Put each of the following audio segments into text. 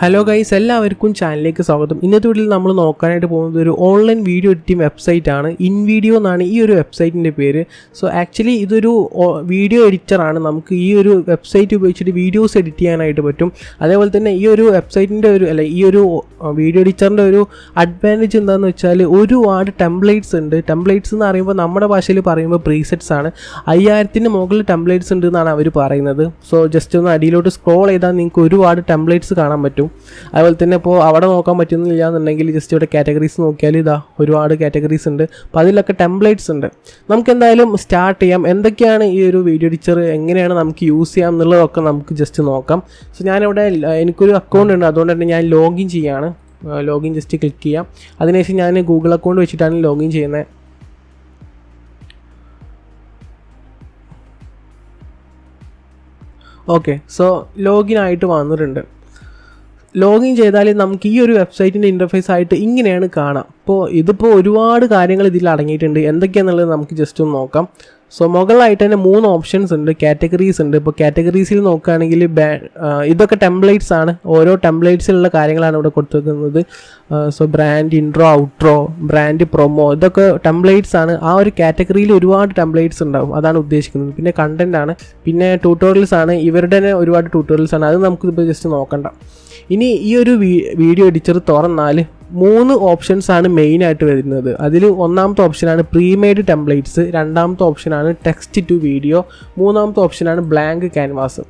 Hello guys, എല്ലാവർക്കും ചാനലിലേക്ക് സ്വാഗതം. ഇന്നത്തെ വീട്ടിൽ നമ്മൾ നോക്കാനായിട്ട് പോകുന്നത് ഒരു ഓൺലൈൻ വീഡിയോ എഡിറ്റിംഗ് വെബ്സൈറ്റ് ആണ്. ഇൻവിഡിയോ എന്നാണ് ഈ ഒരു വെബ്സൈറ്റിൻ്റെ പേര്. സോ ആക്ച്വലി ഇതൊരു വീഡിയോ എഡിറ്ററാണ്. നമുക്ക് ഈ ഒരു വെബ്സൈറ്റ് ഉപയോഗിച്ചിട്ട് വീഡിയോസ് എഡിറ്റ് ചെയ്യാനായിട്ട് പറ്റും. അതേപോലെ തന്നെ ഈ ഒരു വെബ്സൈറ്റിൻ്റെ ഈ ഒരു വീഡിയോ എഡിറ്ററിൻ്റെ ഒരു അഡ്വാൻറ്റേജ് എന്താണെന്ന് വെച്ചാൽ ഒരുപാട് ടെംപ്ലേറ്റ്സ് ഉണ്ട്. ടെംപ്ലേറ്റ്സ് എന്ന് പറയുമ്പോൾ നമ്മുടെ ഭാഷയിൽ പറയുമ്പോൾ പ്രീസെറ്റ്സ് ആണ്. 5000-ന് മുകളിൽ ടെംപ്ലേറ്റ്സ് ഉണ്ട് എന്നാണ് അവർ പറയുന്നത്. സോ ജസ്റ്റ് ഒന്ന് അടിയിലോട്ട് സ്ക്രോൾ ചെയ്താൽ നിങ്ങൾക്ക് ഒരുപാട് ടെംപ്ലേറ്റ്സ് കാണാൻ പറ്റും. അതുപോലെ തന്നെ ഇപ്പോൾ അവിടെ നോക്കാൻ പറ്റുന്നില്ല എന്നുണ്ടെങ്കിൽ ജസ്റ്റ് ഇവിടെ കാറ്റഗറീസ് നോക്കിയാൽ ഇതാ ഒരുപാട് കാറ്റഗറീസ് ഉണ്ട്. അപ്പോൾ അതിലൊക്കെ ടെംപ്ലേറ്റ്സ് ഉണ്ട്. നമുക്ക് എന്തായാലും സ്റ്റാർട്ട് ചെയ്യാം. എന്തൊക്കെയാണ് ഈ ഒരു വീഡിയോ എഡിറ്റർ, എങ്ങനെയാണ് നമുക്ക് യൂസ് ചെയ്യാം എന്നുള്ളതൊക്കെ നമുക്ക് ജസ്റ്റ് നോക്കാം. സോ ഞാനിവിടെ എനിക്കൊരു അക്കൗണ്ട് ഉണ്ട്, അതുകൊണ്ട് തന്നെ ഞാൻ ലോഗിൻ ചെയ്യാണ്. ലോഗിൻ ജസ്റ്റ് ക്ലിക്ക് ചെയ്യാം. അതിനുശേഷം ഞാൻ ഗൂഗിൾ അക്കൗണ്ട് വെച്ചിട്ടാണ് ലോഗിൻ ചെയ്യുന്നത്. ഓക്കെ, സോ ലോഗിൻ ആയിട്ട് വന്നിട്ടുണ്ട്. ലോഗിൻ ചെയ്താൽ നമുക്ക് ഈ ഒരു വെബ്സൈറ്റിൻ്റെ ഇൻ്റർഫേസ് ആയിട്ട് ഇങ്ങനെയാണ് കാണാം. ഇതിപ്പോൾ ഒരുപാട് കാര്യങ്ങൾ ഇതിൽ അടങ്ങിയിട്ടുണ്ട്. എന്തൊക്കെയാണെന്നുള്ളത് നമുക്ക് ജസ്റ്റ് ഒന്ന് നോക്കാം. സോ മുകളിലായിട്ട് തന്നെ 3 ഓപ്ഷൻസ് ഉണ്ട്. കാറ്റഗറീസ് ഉണ്ട്. ഇപ്പോൾ കാറ്റഗറീസിൽ നോക്കുകയാണെങ്കിൽ ഇതൊക്കെ ടെംപ്ലേറ്റ്സ് ആണ്. ഓരോ ടെംപ്ലേറ്റ്സിലുള്ള കാര്യങ്ങളാണ് ഇവിടെ കൊടുത്തിരിക്കുന്നത്. So brand intro, outro, brand promo, ഇതൊക്കെ ടെംപ്ലേറ്റ്സ് ആണ്. ആ ഒരു കാറ്റഗറിയിൽ ഒരുപാട് ടെംപ്ലേറ്റ്സ് ഉണ്ടാവും, അതാണ് ഉദ്ദേശിക്കുന്നത്. പിന്നെ കണ്ടന്റ് ആണ്, പിന്നെ ട്യൂട്ടോറിയൽസ് ആണ്. ഇവരുടെ തന്നെ ഒരുപാട് ട്യൂട്ടോറിയൽസ് ആണ്. അത് നമുക്കിപ്പോൾ ജസ്റ്റ് നോക്കണ്ട. ഇനി ഈ ഒരു വീഡിയോ എഡിറ്റർ തുറന്നാൽ 3 ഓപ്ഷൻസ് ആണ് മെയിനായിട്ട് വരുന്നത്. അതിൽ ഒന്നാമത്തെ ഓപ്ഷനാണ് പ്രീമെയ്ഡ് ടെംപ്ലേറ്റ്സ്, രണ്ടാമത്തെ ഓപ്ഷനാണ് ടെക്സ്റ്റ് ടു വീഡിയോ, മൂന്നാമത്തെ ഓപ്ഷനാണ് ബ്ലാങ്ക് ക്യാൻവാസ്.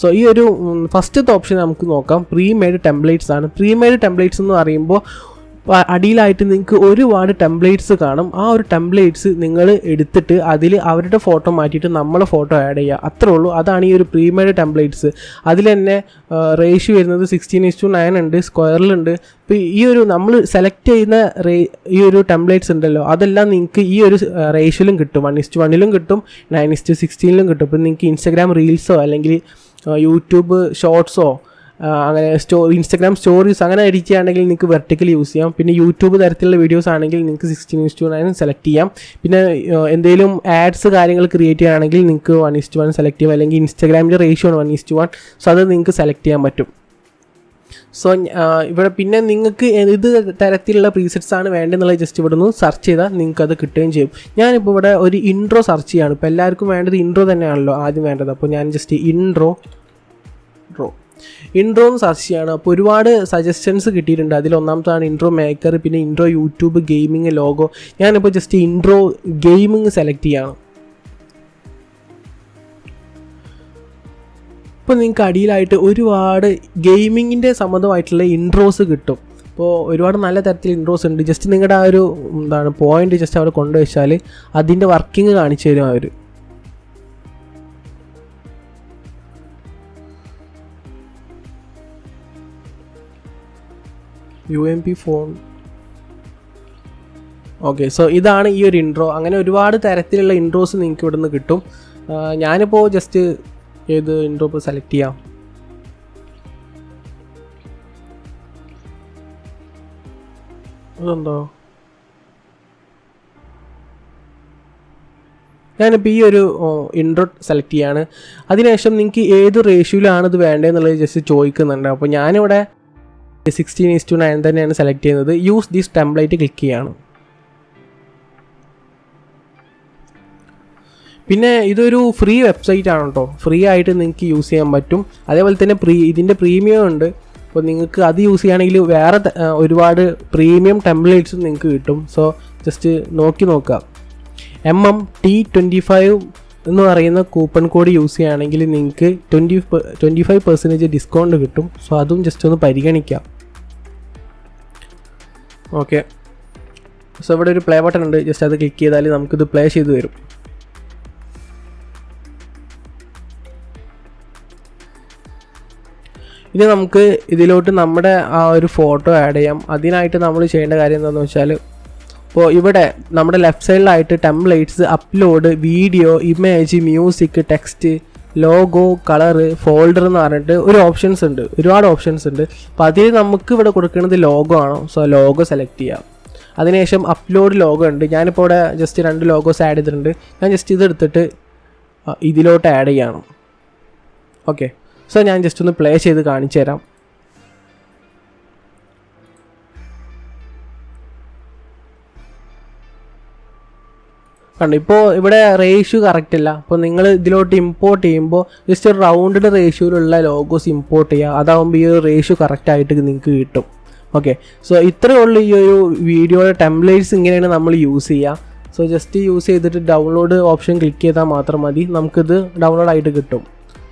സോ ഈ ഒരു ഫസ്റ്റത്തെ ഓപ്ഷൻ നമുക്ക് നോക്കാം. പ്രീമെയ്ഡ് ടെംപ്ലേറ്റ്സ് ആണ്. പ്രീമെയ്ഡ് ടെംപ്ലേറ്റ്സ് എന്ന് പറയുമ്പോൾ അടിയിലായിട്ട് നിങ്ങൾക്ക് ഒരുപാട് ടെംപ്ലേറ്റ്സ് കാണും. ആ ഒരു ടെംപ്ലേറ്റ്സ് നിങ്ങൾ എടുത്തിട്ട് അതിൽ അവരുടെ ഫോട്ടോ മാറ്റിയിട്ട് നമ്മളെ ഫോട്ടോ ആഡ് ചെയ്യുക, അത്രേ ഉള്ളൂ. അതാണ് ഈ ഒരു പ്രീമെയ്ഡ് ടെംപ്ലേറ്റ്സ്. അതിൽ തന്നെ റേഷ്യോ വരുന്നത് 16:9 ഉണ്ട്, സ്ക്വയറിലുണ്ട്. ഇപ്പോൾ ഈ ഒരു നമ്മൾ സെലക്ട് ചെയ്യുന്ന ഈ ഒരു ടെംപ്ലേറ്റ്സ് ഉണ്ടല്ലോ, അതെല്ലാം നിങ്ങൾക്ക് ഈ ഒരു റേഷ്യോയിലും കിട്ടും. 1:1 കിട്ടും, 9:16 കിട്ടും. ഇപ്പോൾ നിങ്ങൾക്ക് ഇൻസ്റ്റാഗ്രാം റീൽസോ അല്ലെങ്കിൽ യൂട്യൂബ് ഷോർട്സോ അങ്ങനെ ഇൻസ്റ്റാഗ്രാം സ്റ്റോറീസ് അങ്ങനെ എഡിറ്റ് ചെയ്യുകയാണെങ്കിൽ നിങ്ങൾക്ക് വെർട്ടിക്കൽ യൂസ് ചെയ്യാം. പിന്നെ യൂട്യൂബ് തരത്തിലുള്ള വീഡിയോസ് ആണെങ്കിൽ നിങ്ങൾക്ക് 16:9 സെലക്ട് ചെയ്യാം. പിന്നെ എന്തെങ്കിലും ആഡ്സ് കാര്യങ്ങൾ ക്രിയേറ്റ് ചെയ്യുകയാണെങ്കിൽ നിങ്ങൾക്ക് 1:1 സെലക്ട് ചെയ്യാം. അല്ലെങ്കിൽ ഇൻസ്റ്റാഗ്രാമിൻ്റെ റേഷ്യോ ആണ് 1:1. സോ അത് നിങ്ങൾക്ക് സെലക്ട് ചെയ്യാൻ പറ്റും. സോ ഇവിടെ പിന്നെ നിങ്ങൾക്ക് ഏത് തരത്തിലുള്ള പ്രീസെറ്റ്സ് ആണ് വേണ്ടതെന്നുള്ളത് ജസ്റ്റ് ഇവിടെ നിന്ന് സെർച്ച് ചെയ്താൽ നിങ്ങൾക്ക് അത് കിട്ടുകയും ചെയ്യും. ഞാനിപ്പോൾ ഇവിടെ ഒരു ഇൻട്രോ സെർച്ച് ചെയ്യുകയാണ്. ഇപ്പോൾ എല്ലാവർക്കും വേണ്ടത് ഇൻട്രോ തന്നെയാണല്ലോ ആദ്യം വേണ്ടത്. അപ്പോൾ ഞാൻ ജസ്റ്റ് ഇൻട്രോ എന്ന് സെർച്ച് ചെയ്യാണ്. അപ്പോൾ ഒരുപാട് സജഷൻസ് കിട്ടിയിട്ടുണ്ട്. അതിൽ ഒന്നാമതാണ് ഇൻട്രോ മേക്കർ, പിന്നെ ഇൻട്രോ യൂട്യൂബ്, ഗെയിമിങ്, ലോഗോ. ഞാനിപ്പോൾ ജസ്റ്റ് ഇൻട്രോ ഗെയിമിങ് സെലക്ട് ചെയ്യാണ്. ഇപ്പോൾ നിങ്ങൾക്ക് അടിയിലായിട്ട് ഒരുപാട് ഗെയിമിങ്ങിൻ്റെ സംബന്ധമായിട്ടുള്ള ഇൻട്രോസ് കിട്ടും. അപ്പോൾ ഒരുപാട് നല്ല തരത്തിൽ ഇൻട്രോസ് ഉണ്ട്. ജസ്റ്റ് നിങ്ങളുടെ ആ ഒരു പോയിന്റ് ജസ്റ്റ് അവിടെ കൊണ്ടുവച്ചാൽ അതിൻ്റെ വർക്കിംഗ് കാണിച്ചു തരും അവർ. UMP phone. ഓക്കെ, സോ ഇതാണ് ഈ ഒരു ഇൻട്രോ. അങ്ങനെ ഒരുപാട് തരത്തിലുള്ള ഇൻട്രോസ് നിങ്ങൾക്ക് ഇവിടെ നിന്ന് കിട്ടും. ഞാനിപ്പോൾ ജസ്റ്റ് ഏത് ഇൻട്രോ ഇപ്പോൾ സെലക്ട് ചെയ്യാം. അതെന്തോ ഞാനിപ്പോൾ ഈ ഒരു ഇൻട്രോ സെലക്ട് ചെയ്യാണ്. അതിനുശേഷം നിങ്ങൾക്ക് ഏത് റേഷ്യോയിലാണ് ഇത് വേണ്ടതെന്നുള്ളത് ജസ്റ്റ് ചോദിക്കുന്നുണ്ട്. അപ്പോൾ ഞാനിവിടെ 16:9 തന്നെയാണ് സെലക്ട് ചെയ്യുന്നത്. യൂസ് ദിസ് ടെംപ്ലേറ്റ് ക്ലിക്ക് ചെയ്യാണ്. പിന്നെ ഇതൊരു ഫ്രീ വെബ്സൈറ്റ് ആണ് കേട്ടോ. ഫ്രീ ആയിട്ട് നിങ്ങൾക്ക് യൂസ് ചെയ്യാൻ പറ്റും. അതേപോലെ തന്നെ ഇതിൻ്റെ പ്രീമിയം ഉണ്ട്. അപ്പോൾ നിങ്ങൾക്ക് അത് യൂസ് ചെയ്യുകയാണെങ്കിൽ വേറെ ഒരുപാട് പ്രീമിയം ടെംപ്ലേറ്റ്സും നിങ്ങൾക്ക് കിട്ടും. സോ ജസ്റ്റ് നോക്കുക. MMT25 എന്ന് പറയുന്ന കൂപ്പൺ കോഡ് യൂസ് ചെയ്യുകയാണെങ്കിൽ നിങ്ങൾക്ക് 25% ഡിസ്കൗണ്ട് കിട്ടും. സോ അതും ജസ്റ്റ് ഒന്ന് പരിഗണിക്കാം. ഓക്കെ, സോ ഇവിടെ ഒരു പ്ലേ ബട്ടൺ ഉണ്ട്. ജസ്റ്റ് അത് ക്ലിക്ക് ചെയ്താൽ നമുക്കിത് പ്ലേ ചെയ്ത് തരും. ഇനി നമുക്ക് ഇതിലോട്ട് നമ്മുടെ ആ ഒരു ഫോട്ടോ ആഡ് ചെയ്യാം. അതിനായിട്ട് നമ്മൾ ചെയ്യേണ്ട കാര്യം എന്താണെന്ന് വെച്ചാൽ, ഇപ്പോൾ ഇവിടെ നമ്മുടെ ലെഫ്റ്റ് സൈഡിലായിട്ട് templates, upload, video, image, music, text, logo, colour, folder എന്ന് പറഞ്ഞിട്ട് ഒരുപാട് ഓപ്ഷൻസ് ഉണ്ട്. അപ്പോൾ അതിൽ നമുക്ക് ഇവിടെ കൊടുക്കുന്നത് ലോഗോ ആണോ. സോ ലോഗോ സെലക്ട് ചെയ്യാം. അതിനുശേഷം അപ്ലോഡ് ലോഗോ ഉണ്ട്. ഞാനിപ്പോൾ ഇവിടെ ജസ്റ്റ് 2 ലോഗോസ് ആഡ് ചെയ്തിട്ടുണ്ട്. ഞാൻ ജസ്റ്റ് ഇതെടുത്തിട്ട് ഇതിലോട്ട് ആഡ് ചെയ്യണം. ഓക്കെ, സോ ഞാൻ ജസ്റ്റ് ഒന്ന് പ്ലേ ചെയ്ത് കാണിച്ചു തരാം. കണ്ടു. ഇപ്പോൾ ഇവിടെ റേഷ്യോ കറക്റ്റ് അല്ല. അപ്പോൾ നിങ്ങൾ ഇതിലോട്ട് ഇമ്പോർട്ട് ചെയ്യുമ്പോൾ ജസ്റ്റ് ഒരു റൗണ്ടഡ് റേഷ്യോയിലുള്ള ലോഗോസ് ഇമ്പോർട്ട് ചെയ്യുക. അതാകുമ്പോൾ ഈ ഒരു റേഷ്യോ കറക്റ്റായിട്ട് നിങ്ങൾക്ക് കിട്ടും. ഓക്കെ, സോ ഇത്രയേ ഉള്ളൂ ഈ ഒരു വീഡിയോയുടെ ടെംപ്ലേറ്റ്സ് ഇങ്ങനെയാണ് നമ്മൾ യൂസ് ചെയ്യുക. സോ ജസ്റ്റ് യൂസ് ചെയ്തിട്ട് ഡൗൺലോഡ് ഓപ്ഷൻ ക്ലിക്ക് ചെയ്താൽ മാത്രം മതി, നമുക്കിത് ഡൗൺലോഡ് ആയിട്ട് കിട്ടും.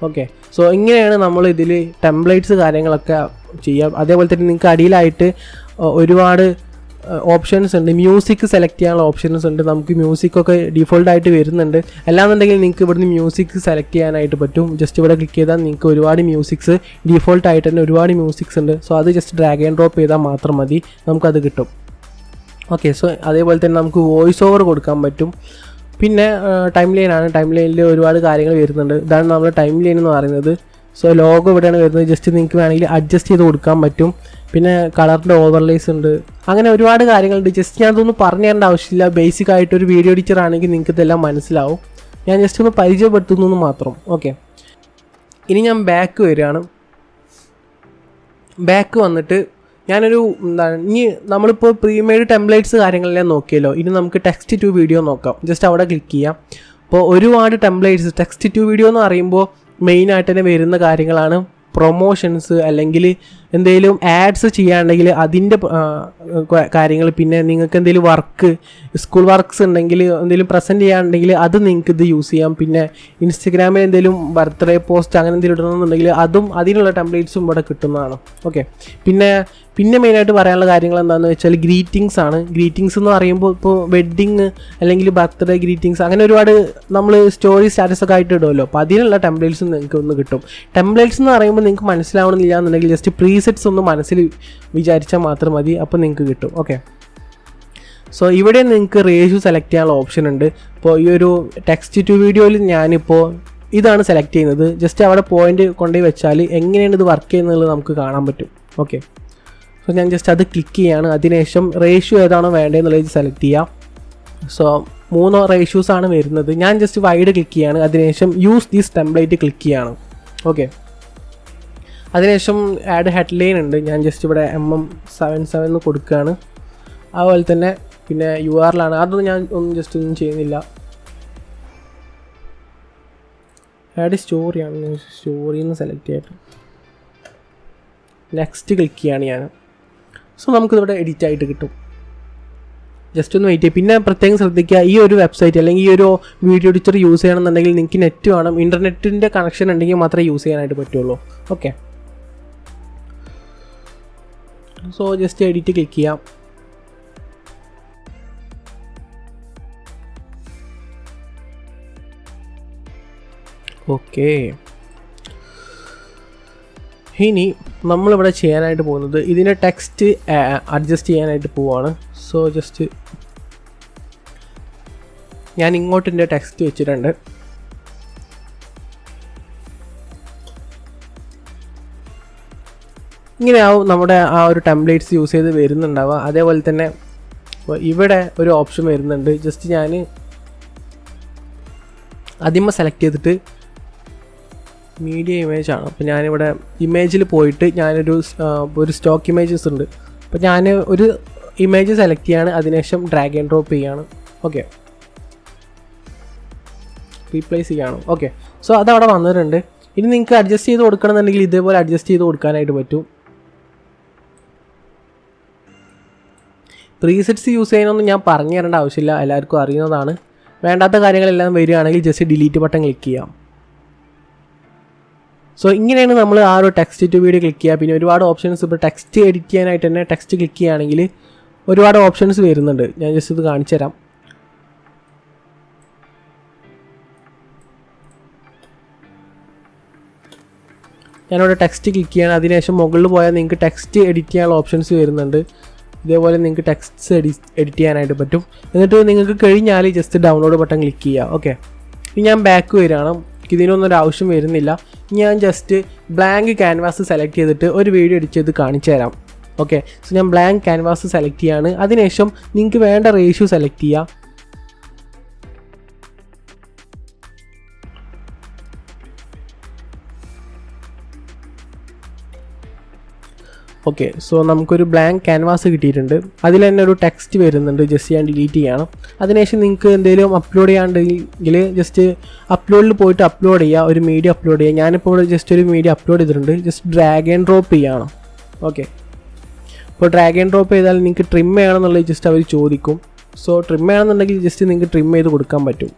ഓക്കെ, സോ ഇങ്ങനെയാണ് നമ്മൾ ഇതിൽ ടെംപ്ലേറ്റ്സ് കാര്യങ്ങളൊക്കെ ചെയ്യാം. അതേപോലെ തന്നെ നിങ്ങൾക്ക് അടിയിലായിട്ട് ഒരുപാട് ഓപ്ഷൻസ് ഉണ്ട്. മ്യൂസിക് സെലക്ട് ചെയ്യാനുള്ള ഓപ്ഷൻസ് ഉണ്ട്. നമുക്ക് മ്യൂസിക്കൊക്കെ ഡിഫോൾട്ടായിട്ട് വരുന്നുണ്ട്. അല്ലാന്നുണ്ടെങ്കിൽ നിങ്ങൾക്ക് ഇവിടുന്ന് മ്യൂസിക് സെലക്ട് ചെയ്യാനായിട്ട് പറ്റും. ജസ്റ്റ് ഇവിടെ ക്ലിക്ക് ചെയ്താൽ നിങ്ങൾക്ക് ഒരുപാട് മ്യൂസിക്സ് ഡിഫോൾട്ടായിട്ട് തന്നെ ഒരുപാട് മ്യൂസിക്സ് ഉണ്ട്. സോ അത് ജസ്റ്റ് ഡ്രാഗ് ആൻഡ് ഡ്രോപ്പ് ചെയ്താൽ മാത്രം മതി, നമുക്കത് കിട്ടും. ഓക്കെ, സോ അതേപോലെ തന്നെ നമുക്ക് വോയിസ് ഓവർ കൊടുക്കാൻ പറ്റും. പിന്നെ ടൈം ലൈനാണ്. ടൈം ലൈനിൽ ഒരുപാട് കാര്യങ്ങൾ വരുന്നുണ്ട്. ഇതാണ് നമ്മൾ ടൈം ലൈൻ എന്ന് പറയുന്നത്. സോ ലോഗോ ഇവിടെയാണ് വരുന്നത്. ജസ്റ്റ് നിങ്ങൾക്ക് വേണമെങ്കിൽ അഡ്ജസ്റ്റ് ചെയ്ത് കൊടുക്കാൻ പറ്റും. പിന്നെ കളറിൻ്റെ ഓവർലേസ് ഉണ്ട്. അങ്ങനെ ഒരുപാട് കാര്യങ്ങളുണ്ട്. ജസ്റ്റ് ഞാൻ അതൊന്നും പറഞ്ഞു തരേണ്ട ആവശ്യമില്ല. ബേസിക് ആയിട്ട് ഒരു വീഡിയോ എഡിറ്റർ ആണെങ്കിൽ നിങ്ങൾക്ക് ഇതെല്ലാം മനസ്സിലാവും. ഞാൻ ജസ്റ്റ് ഒന്ന് പരിചയപ്പെടുത്തുന്നു മാത്രം. ഓക്കെ, ഇനി ഞാൻ ബാക്ക് വരികയാണ്. ബാക്ക് വന്നിട്ട് ഞാനൊരു ഇനി നമ്മളിപ്പോൾ പ്രീമെയ്ഡ് ടെംപ്ലേറ്റ്സ് കാര്യങ്ങളെല്ലാം നോക്കിയല്ലോ. ഇനി നമുക്ക് ടെക്സ്റ്റ് ടു വീഡിയോ നോക്കാം. ജസ്റ്റ് അവിടെ ക്ലിക്ക് ചെയ്യാം. അപ്പോൾ ഒരുപാട് ടെംപ്ലേറ്റ്സ് ടെക്സ്റ്റ് ടു വീഡിയോ എന്ന് പറയുമ്പോൾ മെയിനായിട്ട് തന്നെ വരുന്ന കാര്യങ്ങളാണ് പ്രൊമോഷൻസ്, അല്ലെങ്കിൽ എന്തെങ്കിലും ആഡ്സ് ചെയ്യാനുണ്ടെങ്കിൽ അതിൻ്റെ കാര്യങ്ങൾ. പിന്നെ നിങ്ങൾക്ക് എന്തെങ്കിലും വർക്ക്, സ്കൂൾ വർക്ക്സ് ഉണ്ടെങ്കിൽ എന്തെങ്കിലും പ്രസൻറ്റ് ചെയ്യാനുണ്ടെങ്കിൽ അത് നിങ്ങൾക്ക് ഇത് യൂസ് ചെയ്യാം. പിന്നെ ഇൻസ്റ്റഗ്രാമിൽ എന്തെങ്കിലും ബർത്ത്ഡേ പോസ്റ്റ് അങ്ങനെ എന്തെങ്കിലും ഇടണമെന്നുണ്ടെങ്കിൽ അതും അതിനുള്ള ടെംപ്ലേറ്റ്സും ഇവിടെ കിട്ടുന്നതാണ്. ഓക്കെ, പിന്നെ മെയിനായിട്ട് പറയാനുള്ള കാര്യങ്ങൾ എന്താണെന്ന് വെച്ചാൽ ഗ്രീറ്റിങ്സ് ആണ്. ഗ്രീറ്റിങ്സ് എന്ന് പറയുമ്പോൾ ഇപ്പോൾ വെഡ്ഡിങ് അല്ലെങ്കിൽ ബർത്ത്ഡേ ഗ്രീറ്റിങ്സ് അങ്ങനെ ഒരുപാട് നമ്മൾ സ്റ്റോറി സ്റ്റാറ്റസൊക്കെ ആയിട്ട് ഇടുമല്ലോ. അപ്പോൾ അതിനുള്ള ടെംപ്ലേറ്റ്സും നിങ്ങൾക്ക് ഒന്ന് കിട്ടും. ടെംപ്ലേറ്റ്സ് എന്ന് പറയുമ്പോൾ നിങ്ങൾക്ക് മനസ്സിലാവണമെന്നില്ല എന്നുണ്ടെങ്കിൽ ജസ്റ്റ് പ്രീസെറ്റ്സ് ഒന്ന് മനസ്സിൽ വിചാരിച്ചാൽ മാത്രം മതി, അപ്പോൾ നിങ്ങൾക്ക് കിട്ടും. ഓക്കെ, സോ ഇവിടെ നിങ്ങൾക്ക് റേഷ്യോ സെലക്ട് ചെയ്യാനുള്ള ഓപ്ഷൻ ഉണ്ട്. ഇപ്പോൾ ഈ ഒരു ടെക്സ്റ്റ് ടു വീഡിയോയിൽ ഞാനിപ്പോൾ ഇതാണ് സെലക്ട് ചെയ്യുന്നത്. ജസ്റ്റ് അവിടെ പോയിന്റ് കൊണ്ടുപോയി വെച്ചാൽ എങ്ങനെയാണ് ഇത് വർക്ക് ചെയ്യുന്നത് നമുക്ക് കാണാൻ പറ്റും. ഓക്കെ, സോ ഞാൻ ജസ്റ്റ് അത് ക്ലിക്ക് ചെയ്യാണ്. അതിനുശേഷം റേഷ്യോ ഏതാണോ വേണ്ടതെന്നുള്ളത് സെലക്ട് ചെയ്യാം. സോ 3 റേഷ്യോസാണ് വരുന്നത്. ഞാൻ ജസ്റ്റ് വൈഡ് ക്ലിക്ക് ചെയ്യാണ്. അതിനുശേഷം യൂസ് ദിസ് ടെംപ്ലേറ്റ് ക്ലിക്ക് ചെയ്യാണ്. ഓക്കെ, അതിനുശേഷം ആഡ് ഹെഡ്ലൈൻ ഉണ്ട്. ഞാൻ ജസ്റ്റ് ഇവിടെ mm77 കൊടുക്കുകയാണ്. അതുപോലെ തന്നെ പിന്നെ URL ആണ്. അതൊന്നും ഞാൻ ഒന്നും ചെയ്യുന്നില്ല. ആഡ് സ്റ്റോറിയാണ്. സ്റ്റോറിന്ന് സെലക്ട് ചെയ്തിട്ട് നെക്സ്റ്റ് ക്ലിക്ക് ചെയ്യാണ് ഞാൻ. സോ നമുക്കിതിവിടെ എഡിറ്റ് ആയിട്ട് കിട്ടും. ജസ്റ്റ് ഒന്ന് വെയിറ്റ് ചെയ്യും. പിന്നെ പ്രത്യേകം ശ്രദ്ധിക്കുക, ഈ ഒരു വെബ്സൈറ്റ് അല്ലെങ്കിൽ ഈ ഒരു വീഡിയോ എഡിറ്റർ യൂസ് ചെയ്യണമെന്നുണ്ടെങ്കിൽ നിങ്ങൾക്ക് നെറ്റ് വേണം. ഇൻ്റർനെറ്റിൻ്റെ കണക്ഷൻ ഉണ്ടെങ്കിൽ മാത്രമേ യൂസ് ചെയ്യാനായിട്ട് പറ്റുള്ളൂ. Okay, so just edit click ചെയ്യാം. ഓക്കെ, ഇനി നമ്മളിവിടെ ചെയ്യാനായിട്ട് പോകുന്നത് ഇതിൻ്റെ ടെക്സ്റ്റ് അഡ്ജസ്റ്റ് ചെയ്യാനായിട്ട് പോവാണ്. സോ ജസ്റ്റ് ഞാൻ ഇങ്ങോട്ടിൻ്റെ ടെക്സ്റ്റ് വെച്ചിട്ടുണ്ട്. ഇങ്ങനെയാവും നമ്മുടെ ആ ഒരു ടെംപ്ലേറ്റ്സ് യൂസ് ചെയ്ത് വരുന്നുണ്ടാവുക. അതേപോലെ തന്നെ ഇവിടെ ഒരു ഓപ്ഷൻ വരുന്നുണ്ട്. ജസ്റ്റ് ഞാൻ ആദ്യമേ സെലക്ട് ചെയ്തിട്ട് മീഡിയ ഇമേജ് ആണ്. അപ്പോൾ ഞാനിവിടെ ഇമേജിൽ പോയിട്ട് ഞാനൊരു സ്റ്റോക്ക് ഇമേജസ് ഉണ്ട്. അപ്പോൾ ഞാൻ ഒരു ഇമേജ് സെലക്ട് ചെയ്യാണ്. അതിനുശേഷം ഡ്രാഗ് ആൻഡ് ഡ്രോപ്പ് ചെയ്യാണ്. ഓക്കെ, റീപ്ലേസ് ചെയ്യാണ്. ഓക്കെ, സോ അതവിടെ വന്നിട്ടുണ്ട്. ഇനി നിങ്ങൾക്ക് അഡ്ജസ്റ്റ് ചെയ്ത് കൊടുക്കണമെന്നുണ്ടെങ്കിൽ ഇതേപോലെ അഡ്ജസ്റ്റ് ചെയ്ത് കൊടുക്കാനായിട്ട് പറ്റും. പ്രീസെറ്റ്സ് യൂസ് ചെയ്യാനൊന്നും ഞാൻ പറഞ്ഞു തരേണ്ട ആവശ്യമില്ല, എല്ലാവർക്കും അറിയുന്നതാണ്. വേണ്ടാത്ത കാര്യങ്ങളെല്ലാം വരികയാണെങ്കിൽ ജസ്റ്റ് ഡിലീറ്റ് ബട്ടൺ ക്ലിക്ക് ചെയ്യാം. സോ ഇങ്ങനെയാണ് നമ്മൾ ആ ഒരു ടെക്സ്റ്റ് ടു വീഡിയോ ക്ലിക്ക് ചെയ്യുക. പിന്നെ ഒരുപാട് ഓപ്ഷൻസ്, ഇപ്പോൾ ടെക്സ്റ്റ് എഡിറ്റ് ചെയ്യാനായിട്ട് തന്നെ ടെക്സ്റ്റ് ക്ലിക്ക് ചെയ്യുകയാണെങ്കിൽ ഒരുപാട് ഓപ്ഷൻസ് വരുന്നുണ്ട്. ഞാൻ ജസ്റ്റ് ഇത് കാണിച്ചു തരാം. ഞാനിവിടെ ടെക്സ്റ്റ് ക്ലിക്ക് ചെയ്യണം. അതിനുശേഷം മുകളിൽ പോയാൽ നിങ്ങൾക്ക് ടെക്സ്റ്റ് എഡിറ്റ് ചെയ്യാനുള്ള ഓപ്ഷൻസ് വരുന്നുണ്ട്. ഇതേപോലെ നിങ്ങൾക്ക് ടെക്സ്റ്റ് എഡിറ്റ് ചെയ്യാനായിട്ട് പറ്റും. എന്നിട്ട് നിങ്ങൾക്ക് കഴിഞ്ഞാൽ ജസ്റ്റ് ഡൗൺലോഡ് ബട്ടൺ ക്ലിക്ക് ചെയ്യുക. ഓക്കെ, ഇനി ഞാൻ ബാക്ക് വരികയാണ്. ഇതിനൊന്നും ഒരു ആവശ്യം വരുന്നില്ല. ഞാൻ ജസ്റ്റ് ബ്ലാങ്ക് ക്യാൻവാസ് സെലക്ട് ചെയ്തിട്ട് ഒരു വീഡിയോ എഡിറ്റ് ചെയ്ത് കാണിച്ചു തരാം. ഓക്കെ, സോ ഞാൻ ബ്ലാങ്ക് ക്യാൻവാസ് സെലക്ട് ചെയ്യാണ്. അതിനുശേഷം നിങ്ങൾക്ക് വേണ്ട റേഷ്യോ സെലക്ട് ചെയ്യുക. ഓക്കെ, സോ നമുക്കൊരു ബ്ലാങ്ക് ക്യാൻവാസ് കിട്ടിയിട്ടുണ്ട്. അതിൽ തന്നെ ഒരു ടെക്സ്റ്റ് വരുന്നുണ്ട്, ജസ്റ്റ് ഞാൻ ഡിലീറ്റ് ചെയ്യണം. അതിനുശേഷം നിങ്ങൾക്ക് എന്തെങ്കിലും അപ്ലോഡ് ചെയ്യാണ്ടെങ്കിൽ ജസ്റ്റ് അപ്ലോഡിൽ പോയിട്ട് അപ്ലോഡ് ചെയ്യുക, ഒരു മീഡിയ അപ്ലോഡ് ചെയ്യുക. ഞാനിപ്പോൾ ഇവിടെ ജസ്റ്റ് ഒരു മീഡിയ അപ്ലോഡ് ചെയ്തിട്ടുണ്ട്. ജസ്റ്റ് ഡ്രാഗ് ആൻഡ് ഡ്രോപ്പ് ചെയ്യണം. ഓക്കെ, അപ്പോൾ ഡ്രാഗ് ആൻഡ് ഡ്രോപ്പ് ചെയ്താൽ നിങ്ങൾക്ക് ട്രിം ചെയ്യണമെന്നുള്ളത് ജസ്റ്റ് അവർ ചോദിക്കും. സോ ട്രിം ചെയ്യണമെന്നുണ്ടെങ്കിൽ ജസ്റ്റ് നിങ്ങൾക്ക് ട്രിം ചെയ്ത് കൊടുക്കാൻ പറ്റും.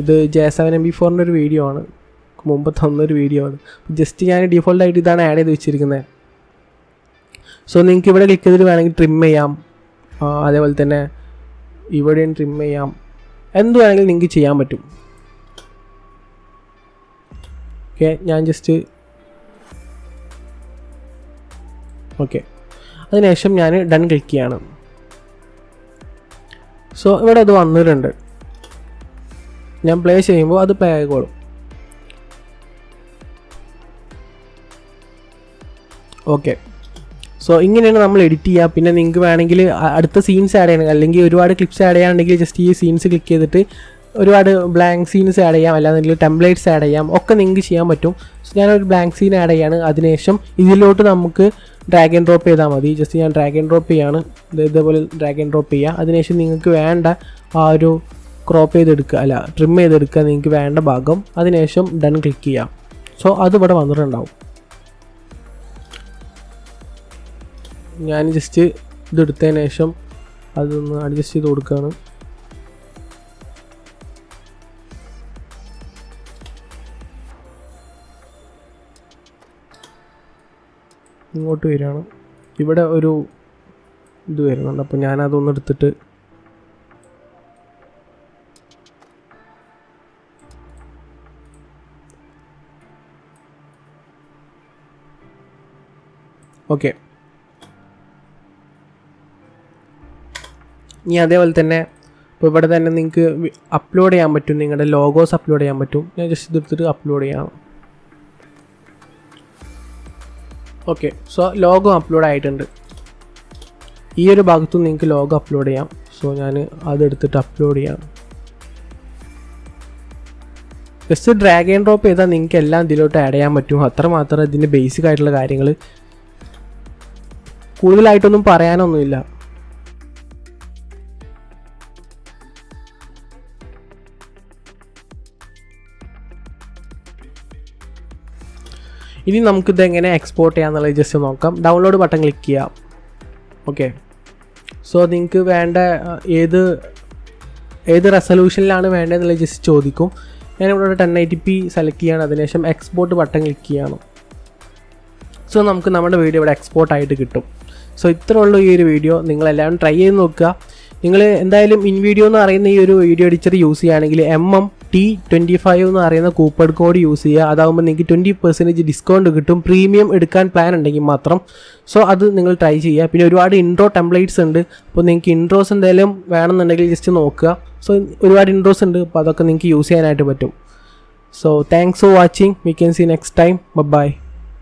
ഇത് J7MP4 ഒരു വീഡിയോ ആണ്, മുമ്പ് തന്നൊരു വീഡിയോ ആണ്. ജസ്റ്റ് ഞാൻ ഡിഫോൾട്ടായിട്ട് ഇതാണ് ആഡ് ചെയ്ത് വെച്ചിരിക്കുന്നത്. സോ നിങ്ങൾക്ക് ഇവിടെ ക്ലിക്ക് ചെയ്തിട്ട് വേണമെങ്കിൽ ട്രിം ചെയ്യാം, അതേപോലെ തന്നെ ഇവിടെയും ട്രിം ചെയ്യാം, എന്ത് വേണമെങ്കിലും നിങ്ങൾക്ക് ചെയ്യാൻ പറ്റും. ഓക്കെ, ഞാൻ ജസ്റ്റ് ഓക്കെ, അതിനുശേഷം ഞാൻ ഡൺ ക്ലിക്ക് ചെയ്യാണ്. സോ ഇവിടെ അത് വന്നിട്ടുണ്ട്. ഞാൻ പ്ലേ ചെയ്യുമ്പോൾ അത് പ്ലേ ആയിക്കോളും. ഓക്കെ, സോ ഇങ്ങനെയാണ് നമ്മൾ എഡിറ്റ് ചെയ്യുക. പിന്നെ നിങ്ങൾക്ക് വേണമെങ്കിൽ അടുത്ത സീൻസ് ആഡ് ചെയ്യണം, അല്ലെങ്കിൽ ഒരുപാട് ക്ലിപ്സ് ആഡ് ചെയ്യാനുണ്ടെങ്കിൽ ജസ്റ്റ് ഈ സീൻസ് ക്ലിക്ക് ചെയ്തിട്ട് ഒരുപാട് ബ്ലാങ്ക് സീൻസ് ആഡ് ചെയ്യാം, അല്ലാതെങ്കിൽ ടെംപ്ലേറ്റ്സ് ആഡ് ചെയ്യാം, ഒക്കെ നിങ്ങൾക്ക് ചെയ്യാൻ പറ്റും. സോ ഞാനൊരു ബ്ലാങ്ക് സീൻ ആഡ് ചെയ്യാണ്. അതിനുശേഷം ഇതിലോട്ട് നമുക്ക് ഡ്രാഗ് ആൻഡ് ഡ്രോപ്പ് ചെയ്താൽ മതി. ജസ്റ്റ് ഞാൻ ഡ്രാഗ് ആൻഡ് ഡ്രോപ്പ് ചെയ്യാണ്, ഇതേപോലെ ഡ്രാഗ് ആൻഡ് ഡ്രോപ്പ് ചെയ്യുക. അതിനുശേഷം നിങ്ങൾക്ക് വേണ്ട ആ ഒരു ക്രോപ്പ് ചെയ്തെടുക്കുക, അല്ല ട്രിം ചെയ്തെടുക്കുക നിങ്ങൾക്ക് വേണ്ട ഭാഗം. അതിനുശേഷം ഡൺ ക്ലിക്ക് ചെയ്യാം. സോ അതിവിടെ വന്നിട്ടുണ്ടാവും. ഞാൻ ജസ്റ്റ് ഇതെടുത്തതിന് ശേഷം അതൊന്ന് അഡ്ജസ്റ്റ് ചെയ്ത് കൊടുക്കുകയാണ്. ഇങ്ങോട്ട് വരികയാണ്. ഇവിടെ ഒരു ഇത് വരുന്നുണ്ട്, അപ്പോൾ ഞാനതൊന്ന് എടുത്തിട്ട് ഓക്കെ. ഇനി അതേപോലെ തന്നെ ഇപ്പോൾ ഇവിടെ തന്നെ നിങ്ങൾക്ക് അപ്ലോഡ് ചെയ്യാൻ പറ്റും, നിങ്ങളുടെ ലോഗോസ് അപ്ലോഡ് ചെയ്യാൻ പറ്റും. ഞാൻ ജസ്റ്റ് ഇതെടുത്തിട്ട് അപ്ലോഡ് ചെയ്യാം. ഓക്കെ, സോ ലോഗോ അപ്ലോഡ് ആയിട്ടുണ്ട്. ഈ ഒരു ഭാഗത്തും നിങ്ങൾക്ക് ലോഗോ അപ്ലോഡ് ചെയ്യാം. സോ ഞാൻ അതെടുത്തിട്ട് അപ്ലോഡ് ചെയ്യാം. ജസ്റ്റ് ഡ്രാഗ് ആൻഡ് ഡ്രോപ്പ് ചെയ്താൽ നിങ്ങൾക്ക് എല്ലാം ഇതിലോട്ട് ആഡ് ചെയ്യാൻ പറ്റും. അത്രമാത്രം ഇതിൻ്റെ ബേസിക് ആയിട്ടുള്ള കാര്യങ്ങൾ, കൂടുതലായിട്ടൊന്നും പറയാനൊന്നുമില്ല. ഇനി നമുക്കിത് എങ്ങനെ എക്സ്പോർട്ട് ചെയ്യാമെന്നുള്ളത് ജസ്റ്റ് നോക്കാം. ഡൗൺലോഡ് ബട്ടൺ ക്ലിക്ക് ചെയ്യാം. ഓക്കെ, സോ നിങ്ങൾക്ക് വേണ്ട ഏത് റെസൊല്യൂഷനിലാണ് വേണ്ടതെന്നുള്ളത് ജസ്റ്റ് ചോദിക്കും. ഞാനിവിടെ 1080p സെലക്ട് ചെയ്യാണ്. അതിനുശേഷം എക്സ്പോർട്ട് ബട്ടൺ ക്ലിക്ക് ചെയ്യണം. സോ നമുക്ക് നമ്മുടെ വീഡിയോ ഇവിടെ എക്സ്പോർട്ട് ആയിട്ട് കിട്ടും. സോ ഇത്രേ ഉള്ളൂ ഈ ഒരു വീഡിയോ. നിങ്ങളെല്ലാവരും ട്രൈ ചെയ്ത് നോക്കുക. നിങ്ങൾ എന്തായാലും ഇൻവിഡിയോ എന്ന് പറയുന്ന ഈ ഒരു വീഡിയോ എഡിറ്റർ യൂസ് ചെയ്യുകയാണെങ്കിൽ MMT25 എന്ന് പറയുന്ന കൂപ്പൺ കോഡ് യൂസ് ചെയ്യുക. അതാകുമ്പോൾ നിങ്ങൾക്ക് 20% ഡിസ്കൗണ്ട് കിട്ടും, പ്രീമിയം എടുക്കാൻ പ്ലാൻ ഉണ്ടെങ്കിൽ മാത്രം. സോ അത് നിങ്ങൾ ട്രൈ ചെയ്യുക. പിന്നെ ഒരുപാട് ഇൻട്രോ ടെംപ്ലേറ്റ്സ് ഉണ്ട്. അപ്പോൾ നിങ്ങൾക്ക് ഇൻട്രോസ് എന്തെങ്കിലും വേണമെന്നുണ്ടെങ്കിൽ ജസ്റ്റ് നോക്കുക. സോ ഒരുപാട് ഇൻട്രോസ് ഉണ്ട്, അപ്പോൾ അതൊക്കെ നിങ്ങൾക്ക് യൂസ് ചെയ്യാനായിട്ട് പറ്റും. So thanks for watching. We can see next time. By.